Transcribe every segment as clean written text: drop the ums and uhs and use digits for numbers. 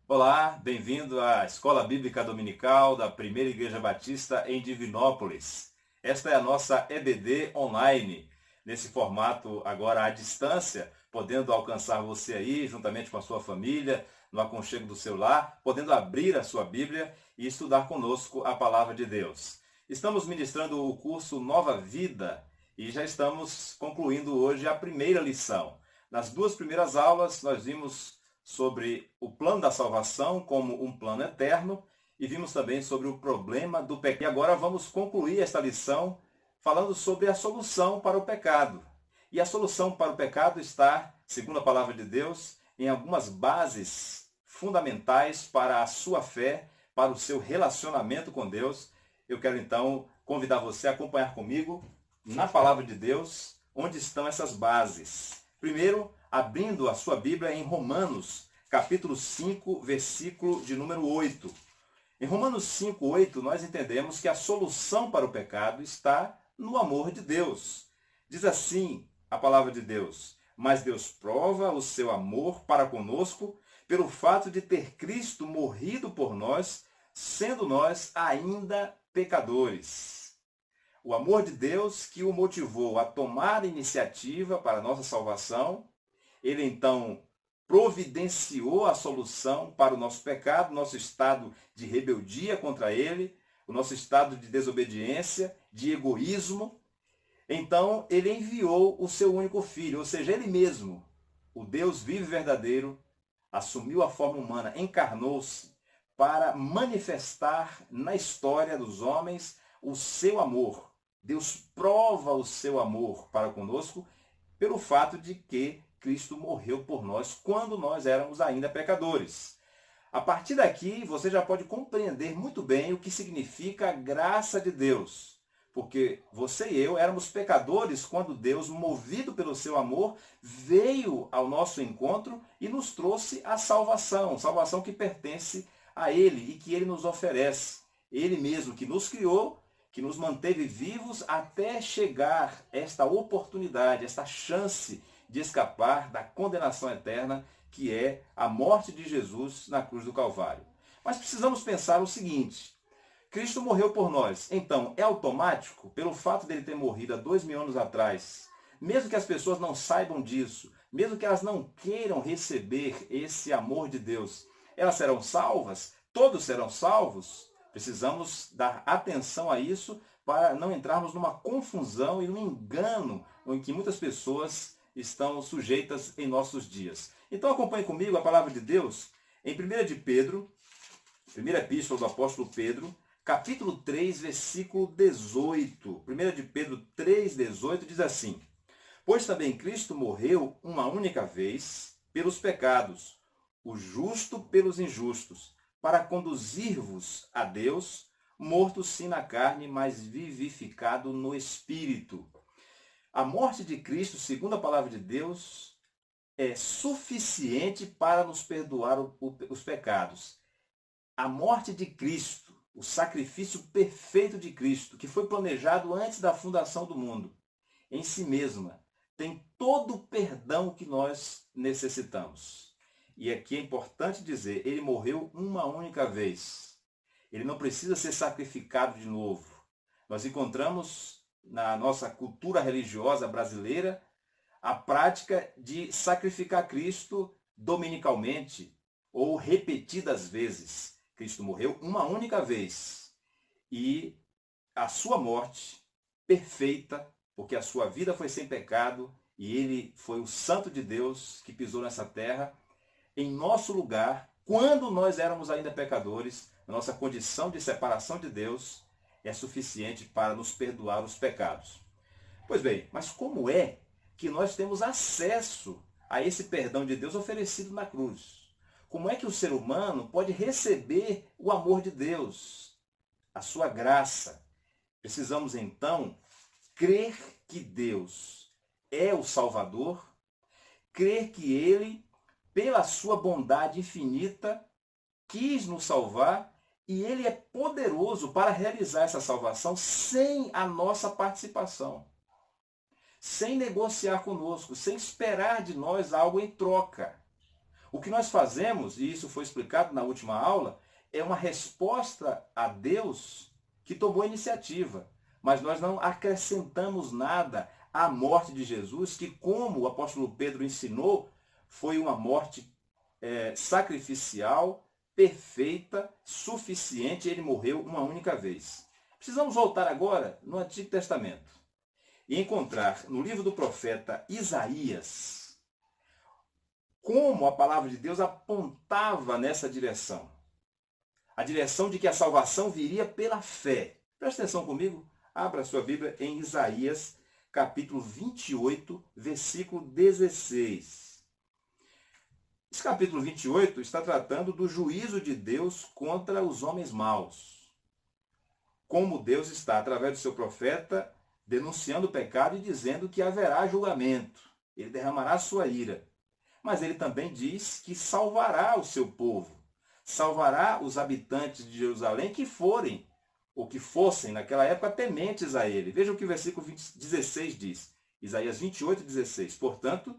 Olá, bem-vindo à Escola Bíblica Dominical da Primeira Igreja Batista em Divinópolis. Esta é a nossa EBD online, nesse formato agora à distância, podendo alcançar você aí, juntamente com a sua família, no aconchego do seu lar, podendo abrir a sua Bíblia e estudar conosco a Palavra de Deus. Estamos ministrando o curso Nova Vida e já estamos concluindo hoje a primeira lição. Nas duas primeiras aulas, nós vimos sobre o plano da salvação como um plano eterno e vimos também sobre o problema do pecado. E agora vamos concluir esta lição falando sobre a solução para o pecado. E a solução para o pecado está, segundo a palavra de Deus, em algumas bases fundamentais para a sua fé, para o seu relacionamento com Deus. Eu quero então convidar você a acompanhar comigo na palavra de Deus, onde estão essas bases. Primeiro, abrindo a sua Bíblia em Romanos, capítulo 5, versículo de número 8. Em Romanos 5, 8, nós entendemos que a solução para o pecado está no amor de Deus. Diz assim a palavra de Deus: mas Deus prova o seu amor para conosco pelo fato de ter Cristo morrido por nós, sendo nós ainda pecadores. O amor de Deus que o motivou a tomar iniciativa para a nossa salvação, ele então providenciou a solução para o nosso pecado, nosso estado de rebeldia contra ele, o nosso estado de desobediência, de egoísmo. Então ele enviou o seu único filho, ou seja, ele mesmo, o Deus vivo e verdadeiro, assumiu a forma humana, encarnou-se para manifestar na história dos homens o seu amor. Deus prova o seu amor para conosco pelo fato de que Cristo morreu por nós quando nós éramos ainda pecadores. A partir daqui, você já pode compreender muito bem o que significa a graça de Deus. Porque você e eu éramos pecadores quando Deus, movido pelo seu amor, veio ao nosso encontro e nos trouxe a salvação. Salvação que pertence a Ele e que Ele nos oferece. Ele mesmo que nos criou, que nos manteve vivos até chegar esta oportunidade, esta chance de escapar da condenação eterna, que é a morte de Jesus na cruz do Calvário. Mas precisamos pensar o seguinte: Cristo morreu por nós, então é automático, pelo fato dele ter morrido há 2000 anos atrás, mesmo que as pessoas não saibam disso, mesmo que elas não queiram receber esse amor de Deus, elas serão salvas? Todos serão salvos? Precisamos dar atenção a isso para não entrarmos numa confusão e num engano em que muitas pessoas estão sujeitas em nossos dias. Então acompanhe comigo a palavra de Deus em 1 de Pedro, primeira epístola do apóstolo Pedro, capítulo 3, versículo 18. 1 de Pedro 3, 18 diz assim: pois também Cristo morreu uma única vez pelos pecados, o justo pelos injustos, para conduzir-vos a Deus, morto sim na carne, mas vivificado no Espírito. A morte de Cristo, segundo a palavra de Deus, é suficiente para nos perdoar os pecados. A morte de Cristo, o sacrifício perfeito de Cristo, que foi planejado antes da fundação do mundo, em si mesma, tem todo o perdão que nós necessitamos. E aqui é importante dizer, ele morreu uma única vez. Ele não precisa ser sacrificado de novo. Nós encontramos na nossa cultura religiosa brasileira a prática de sacrificar Cristo dominicalmente ou repetidas vezes. Cristo morreu uma única vez e a sua morte perfeita, porque a sua vida foi sem pecado e ele foi o Santo de Deus que pisou nessa terra, em nosso lugar, quando nós éramos ainda pecadores, a nossa condição de separação de Deus é suficiente para nos perdoar os pecados. Pois bem, mas como é que nós temos acesso a esse perdão de Deus oferecido na cruz? Como é que o ser humano pode receber o amor de Deus, a sua graça? Precisamos então crer que Deus é o Salvador, crer que Ele, pela sua bondade infinita, quis nos salvar e Ele é poderoso para realizar essa salvação sem a nossa participação, sem negociar conosco, sem esperar de nós algo em troca. O que nós fazemos, e isso foi explicado na última aula, é uma resposta a Deus que tomou a iniciativa. Mas nós não acrescentamos nada à morte de Jesus, que, como o apóstolo Pedro ensinou, foi uma morte sacrificial, perfeita, suficiente. Ele morreu uma única vez. Precisamos voltar agora no Antigo Testamento e encontrar no livro do profeta Isaías como a palavra de Deus apontava nessa direção. A direção de que a salvação viria pela fé. Presta atenção comigo, abra sua Bíblia em Isaías, capítulo 28, versículo 16. Esse capítulo 28 está tratando do juízo de Deus contra os homens maus. Como Deus está, através do seu profeta, denunciando o pecado e dizendo que haverá julgamento. Ele derramará sua ira. Mas ele também diz que salvará o seu povo. Salvará os habitantes de Jerusalém que forem, ou que fossem naquela época, tementes a ele. Veja o que o versículo 16 diz. Isaías 28, 16. Portanto,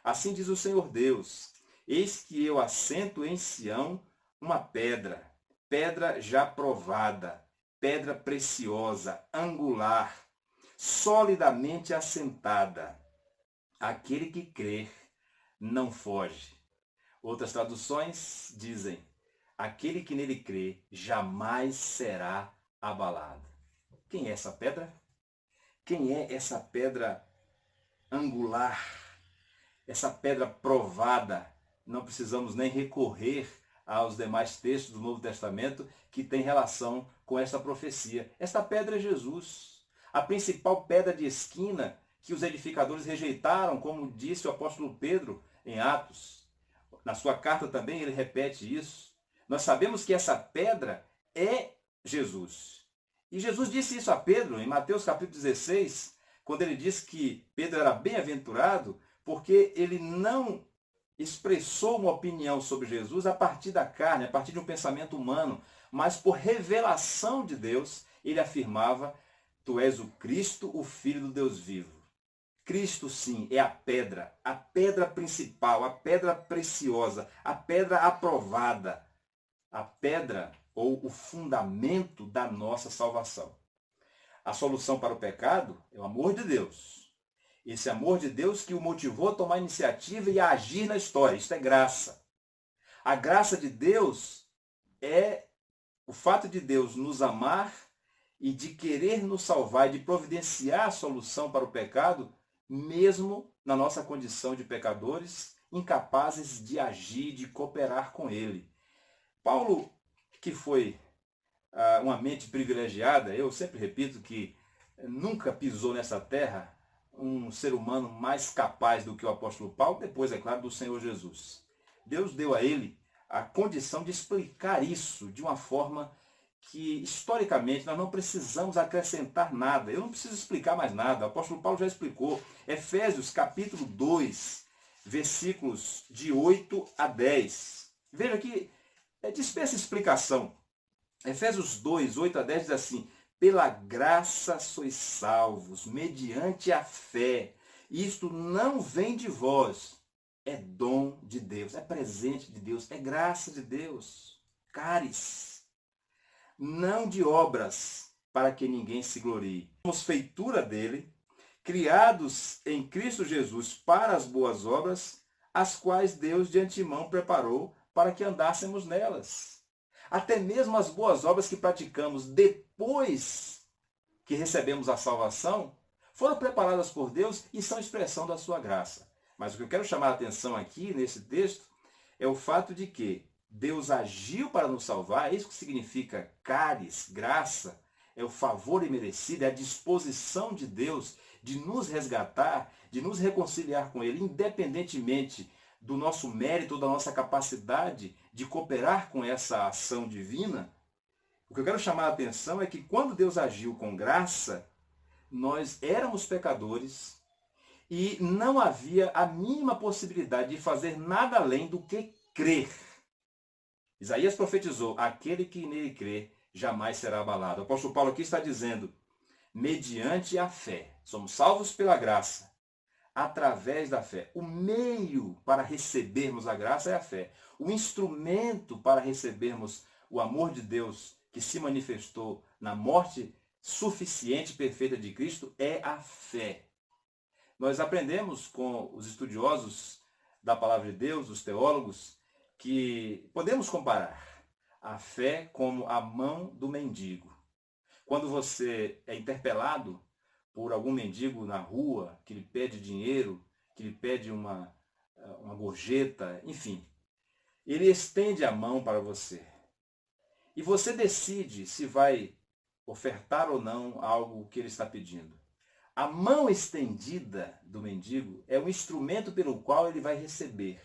assim diz o Senhor Deus: eis que eu assento em Sião uma pedra, pedra já provada, pedra preciosa, angular, solidamente assentada. Aquele que crer não foge. Outras traduções dizem: aquele que nele crê jamais será abalado. Quem é essa pedra? Quem é essa pedra angular? Essa pedra provada? Não precisamos nem recorrer aos demais textos do Novo Testamento que têm relação com esta profecia. Esta pedra é Jesus, a principal pedra de esquina que os edificadores rejeitaram, como disse o apóstolo Pedro em Atos. Na sua carta também ele repete isso. Nós sabemos que essa pedra é Jesus. E Jesus disse isso a Pedro em Mateus capítulo 16, quando ele disse que Pedro era bem-aventurado porque ele não expressou uma opinião sobre Jesus a partir da carne, a partir de um pensamento humano, mas por revelação de Deus, ele afirmava: tu és o Cristo, o Filho do Deus vivo. Cristo, sim, é a pedra principal, a pedra preciosa, a pedra aprovada, a pedra ou o fundamento da nossa salvação. A solução para o pecado é o amor de Deus. Esse amor de Deus que o motivou a tomar iniciativa e a agir na história. Isto é graça. A graça de Deus é o fato de Deus nos amar e de querer nos salvar e de providenciar a solução para o pecado, mesmo na nossa condição de pecadores, incapazes de agir, de cooperar com Ele. Paulo, que foi uma mente privilegiada, eu sempre repito que nunca pisou nessa terra um ser humano mais capaz do que o apóstolo Paulo, depois, é claro, do Senhor Jesus. Deus deu a ele a condição de explicar isso de uma forma que, historicamente, nós não precisamos acrescentar nada. Eu não preciso explicar mais nada. O apóstolo Paulo já explicou. Efésios, capítulo 2, versículos de 8 a 10. Veja que dispensa explicação. Efésios 2, 8 a 10 diz assim: pela graça sois salvos, mediante a fé. Isto não vem de vós, é dom de Deus, é presente de Deus, é graça de Deus. Caris, não de obras, para que ninguém se glorie. Somos feitura dele, criados em Cristo Jesus para as boas obras, as quais Deus de antemão preparou para que andássemos nelas. Até mesmo as boas obras que praticamos depois que recebemos a salvação, foram preparadas por Deus e são expressão da sua graça. Mas o que eu quero chamar a atenção aqui nesse texto é o fato de que Deus agiu para nos salvar. É isso que significa caris, graça, é o favor imerecido, é a disposição de Deus de nos resgatar, de nos reconciliar com Ele, independentemente do nosso mérito, da nossa capacidade de cooperar com essa ação divina. O que eu quero chamar a atenção é que quando Deus agiu com graça, nós éramos pecadores e não havia a mínima possibilidade de fazer nada além do que crer. Isaías profetizou: aquele que nele crê jamais será abalado. O apóstolo Paulo aqui está dizendo: mediante a fé, somos salvos pela graça. através da fé. O meio para recebermos a graça é a fé. O instrumento para recebermos o amor de Deus que se manifestou na morte suficiente e perfeita de Cristo é a fé. Nós aprendemos com os estudiosos da palavra de Deus, os teólogos, que podemos comparar a fé como a mão do mendigo. Quando você é interpelado por algum mendigo na rua, que lhe pede dinheiro, que lhe pede uma gorjeta, enfim, ele estende a mão para você. E você decide se vai ofertar ou não algo que ele está pedindo. A mão estendida do mendigo é o instrumento pelo qual ele vai receber.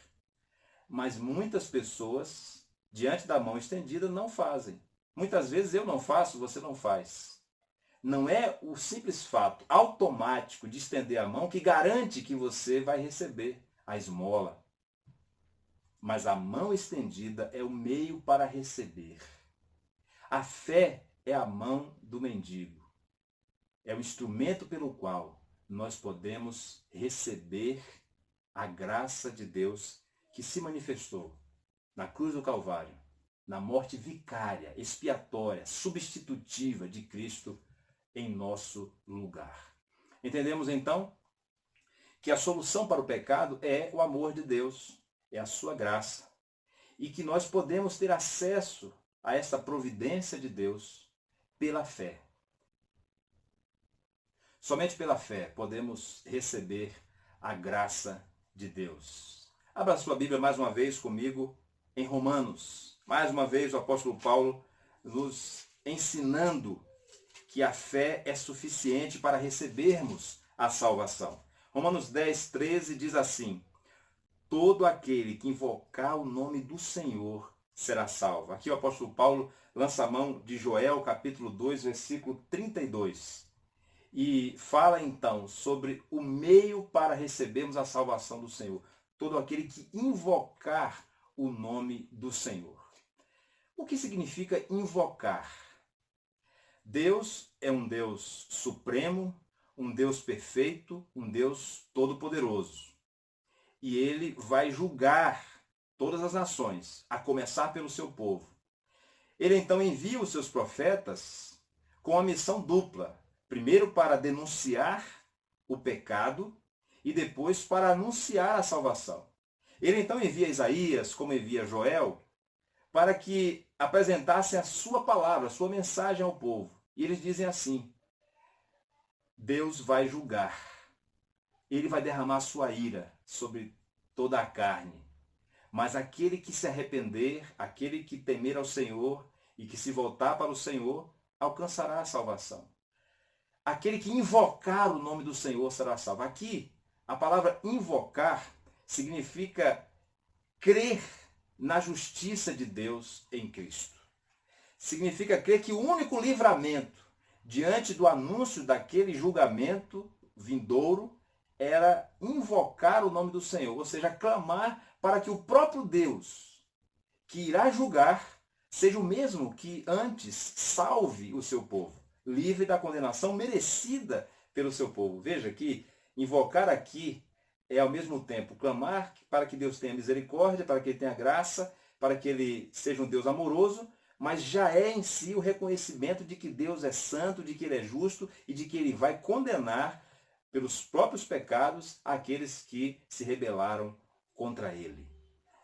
Mas muitas pessoas, diante da mão estendida, não fazem. Muitas vezes eu não faço, você não faz. Não é o simples fato automático de estender a mão que garante que você vai receber a esmola. Mas a mão estendida é o meio para receber. A fé é a mão do mendigo. É o instrumento pelo qual nós podemos receber a graça de Deus que se manifestou na cruz do Calvário, na morte vicária, expiatória, substitutiva de Cristo em nosso lugar. Entendemos então que a solução para o pecado é o amor de Deus, é a sua graça, e que nós podemos ter acesso a essa providência de Deus pela fé. Somente pela fé podemos receber a graça de Deus. Abra sua Bíblia mais uma vez comigo em Romanos. Mais uma vez o apóstolo Paulo nos ensinando que a fé é suficiente para recebermos a salvação. Romanos 10, 13 diz assim: todo aquele que invocar o nome do Senhor será salvo. Aqui o apóstolo Paulo lança a mão de Joel, capítulo 2, versículo 32. E fala então sobre o meio para recebermos a salvação do Senhor. Todo aquele que invocar o nome do Senhor. O que significa invocar? Deus é um Deus supremo, um Deus perfeito, um Deus todo-poderoso. E ele vai julgar todas as nações, a começar pelo seu povo. Ele então envia os seus profetas com a missão dupla. Primeiro para denunciar o pecado e depois para anunciar a salvação. Ele então envia Isaías, como envia Joel, para que apresentassem a sua palavra, a sua mensagem ao povo. E eles dizem assim: Deus vai julgar. Ele vai derramar a sua ira sobre toda a carne. Mas aquele que se arrepender, aquele que temer ao Senhor e que se voltar para o Senhor, alcançará a salvação. Aquele que invocar o nome do Senhor será salvo. Aqui, a palavra invocar significa crer na justiça de Deus em Cristo. Significa crer que o único livramento diante do anúncio daquele julgamento vindouro era invocar o nome do Senhor, ou seja, clamar para que o próprio Deus, que irá julgar, seja o mesmo que antes salve o seu povo, livre da condenação merecida pelo seu povo. Veja que invocar aqui é ao mesmo tempo clamar para que Deus tenha misericórdia, para que ele tenha graça, para que ele seja um Deus amoroso, mas já é em si o reconhecimento de que Deus é santo, de que ele é justo e de que ele vai condenar pelos próprios pecados aqueles que se rebelaram contra ele.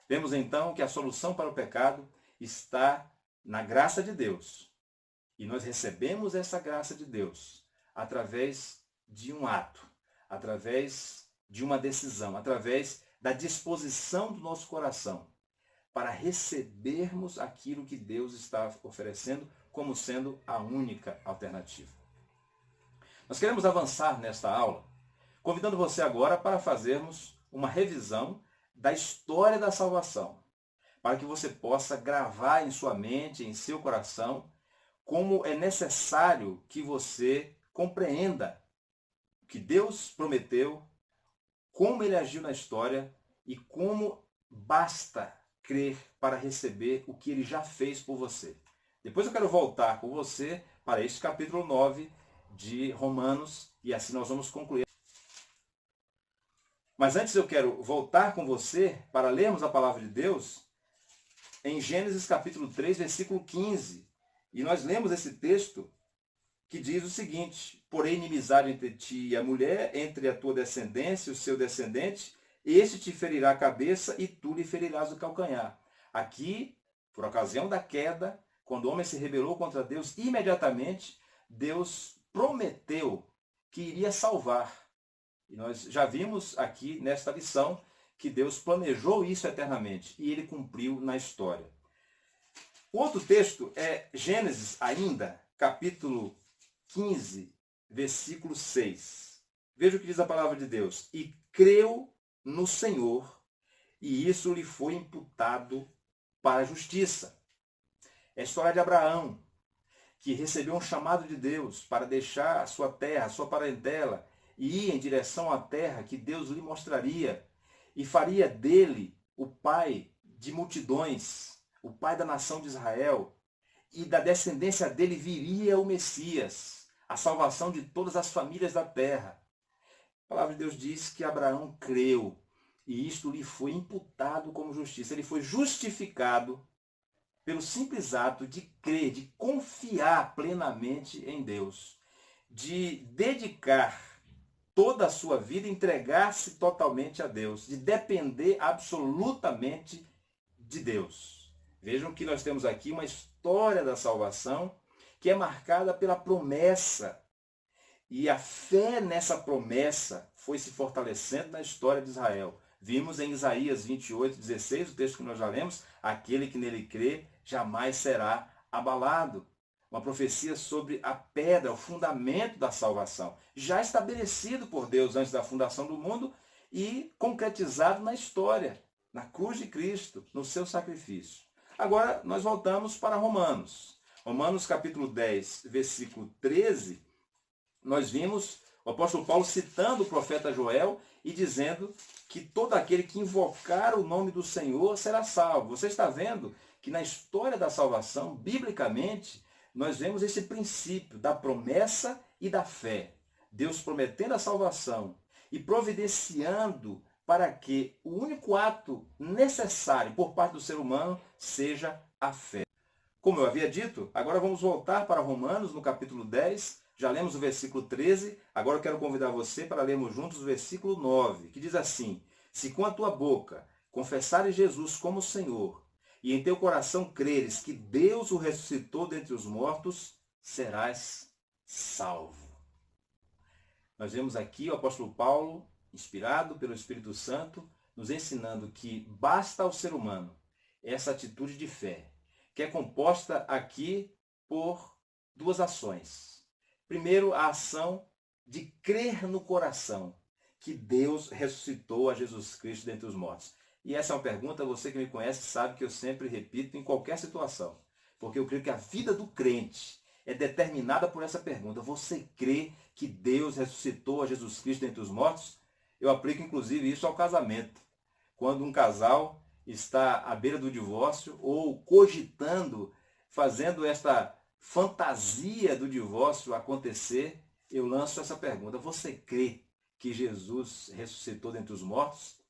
Vemos então que a solução para o pecado está na graça de Deus. E nós recebemos essa graça de Deus através de um ato, através de uma decisão, através da disposição do nosso coração para recebermos aquilo que Deus está oferecendo como sendo a única alternativa. Nós queremos avançar nesta aula, convidando você agora para fazermos uma revisão da história da salvação, para que você possa gravar em sua mente, em seu coração, como é necessário que você compreenda o que Deus prometeu, como ele agiu na história e como basta crer para receber o que ele já fez por você. Depois eu quero voltar com você para este capítulo 9 de Romanos e assim nós vamos concluir. Mas antes eu quero voltar com você para lermos a palavra de Deus em Gênesis capítulo 3, versículo 15. E nós lemos esse texto que diz o seguinte: porém inimizade entre ti e a mulher, entre a tua descendência e o seu descendente, este te ferirá a cabeça e tu lhe ferirás o calcanhar. Aqui, por ocasião da queda, quando o homem se rebelou contra Deus, imediatamente Deus prometeu que iria salvar. E nós já vimos aqui nesta lição que Deus planejou isso eternamente e ele cumpriu na história. O outro texto é Gênesis ainda, capítulo 15, versículo 6. Veja o que diz a palavra de Deus. E creu no Senhor, e isso lhe foi imputado para a justiça. É a história de Abraão, que recebeu um chamado de Deus para deixar a sua terra, a sua parentela, e ir em direção à terra que Deus lhe mostraria, e faria dele o pai de multidões, o pai da nação de Israel, e da descendência dele viria o Messias, a salvação de todas as famílias da terra. A palavra de Deus diz que Abraão creu, e isto lhe foi imputado como justiça. Ele foi justificado pelo simples ato de crer, de confiar plenamente em Deus, de dedicar toda a sua vida, entregar-se totalmente a Deus, de depender absolutamente de Deus. Vejam que nós temos aqui uma história da salvação que é marcada pela promessa. E a fé nessa promessa foi se fortalecendo na história de Israel. Vimos em Isaías 28, 16, o texto que nós já lemos: aquele que nele crê jamais será abalado. Uma profecia sobre a pedra, o fundamento da salvação, já estabelecido por Deus antes da fundação do mundo e concretizado na história, na cruz de Cristo, no seu sacrifício. Agora nós voltamos para Romanos. Romanos capítulo 10, versículo 13, nós vimos o apóstolo Paulo citando o profeta Joel e dizendo que todo aquele que invocar o nome do Senhor será salvo. Você está vendo que na história da salvação, biblicamente, nós vemos esse princípio da promessa e da fé. Deus prometendo a salvação e providenciando para que o único ato necessário por parte do ser humano seja a fé. Como eu havia dito, agora vamos voltar para Romanos, no capítulo 10. Já lemos o versículo 13, agora eu quero convidar você para lermos juntos o versículo 9, que diz assim: se com a tua boca confessares Jesus como Senhor, e em teu coração creres que Deus o ressuscitou dentre os mortos, serás salvo. Nós vemos aqui o apóstolo Paulo, inspirado pelo Espírito Santo, nos ensinando que basta ao ser humano essa atitude de fé, que é composta aqui por duas ações. Primeiro, a ação de crer no coração que Deus ressuscitou a Jesus Cristo dentre os mortos. E essa é uma pergunta, você que me conhece sabe que eu sempre repito em qualquer situação. Porque eu creio que a vida do crente é determinada por essa pergunta. Você crê que Deus ressuscitou a Jesus Cristo dentre os mortos? Eu aplico inclusive isso ao casamento. Quando um casal está à beira do divórcio ou cogitando, fazendo esta fantasia do divórcio acontecer, eu lanço essa pergunta: você crê que Jesus ressuscitou dentre os mortos?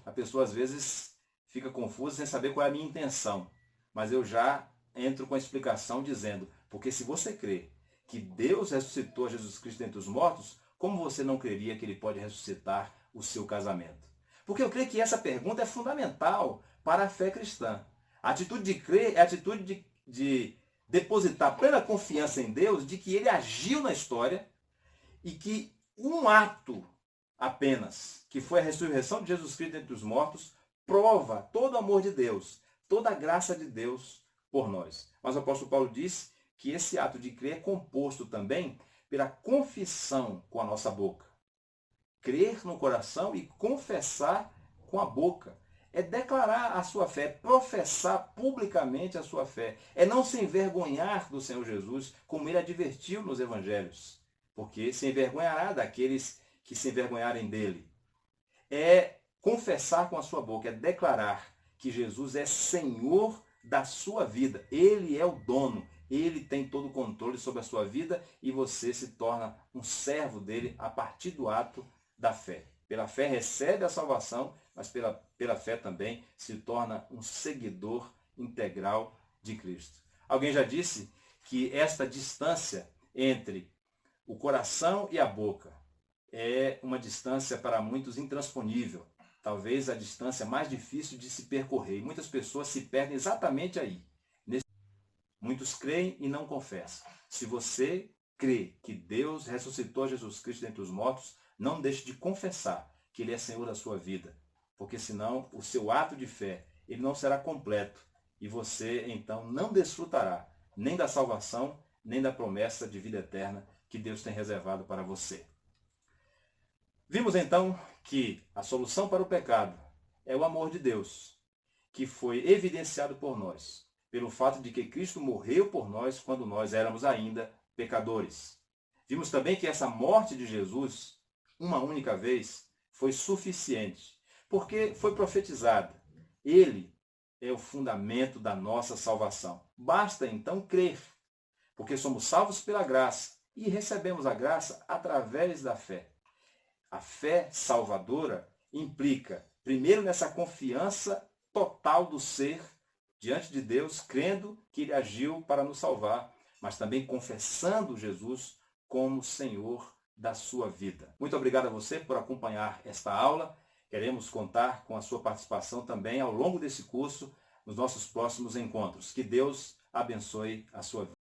A pessoa às vezes fica confusa sem saber qual é a minha intenção, mas eu já entro com a explicação dizendo: porque se você crê que Deus ressuscitou a Jesus Cristo dentre os mortos, como você não creria que ele pode ressuscitar o seu casamento? Porque eu creio que essa pergunta é fundamental para a fé cristã. A atitude de crer é a atitude de depositar plena confiança em Deus, de que ele agiu na história e que um ato apenas, que foi a ressurreição de Jesus Cristo dentre os mortos, prova todo o amor de Deus, toda a graça de Deus por nós. Mas o apóstolo Paulo diz que esse ato de crer é composto também pela confissão com a nossa boca. Crer no coração e confessar com a boca. É declarar a sua fé, professar publicamente a sua fé. É não se envergonhar do Senhor Jesus, como ele advertiu nos evangelhos. Porque se envergonhará daqueles que se envergonharem dele. É confessar com a sua boca, é declarar que Jesus é Senhor da sua vida. Ele é o dono, ele tem todo o controle sobre a sua vida e você se torna um servo dele a partir do ato da fé. Pela fé recebe a salvação, mas pela fé também se torna um seguidor integral de Cristo. Alguém já disse que esta distância entre o coração e a boca é uma distância para muitos intransponível. Talvez a distância mais difícil de se percorrer. E muitas pessoas se perdem exatamente aí. Muitos creem e não confessam. Se você crê que Deus ressuscitou Jesus Cristo dentre os mortos, não deixe de confessar que Ele é Senhor da sua vida. Porque senão o seu ato de fé ele não será completo. E você então não desfrutará nem da salvação, nem da promessa de vida eterna que Deus tem reservado para você. Vimos então que a solução para o pecado é o amor de Deus, que foi evidenciado por nós, pelo fato de que Cristo morreu por nós quando nós éramos ainda pecadores. Vimos também que essa morte de Jesus, uma única vez, foi suficiente, porque foi profetizada. Ele é o fundamento da nossa salvação. Basta então crer, porque somos salvos pela graça e recebemos a graça através da fé. A fé salvadora implica, primeiro, nessa confiança total do ser diante de Deus, crendo que Ele agiu para nos salvar, mas também confessando Jesus como Senhor da sua vida. Muito obrigado a você por acompanhar esta aula. Queremos contar com a sua participação também ao longo desse curso, nos nossos próximos encontros. Que Deus abençoe a sua vida.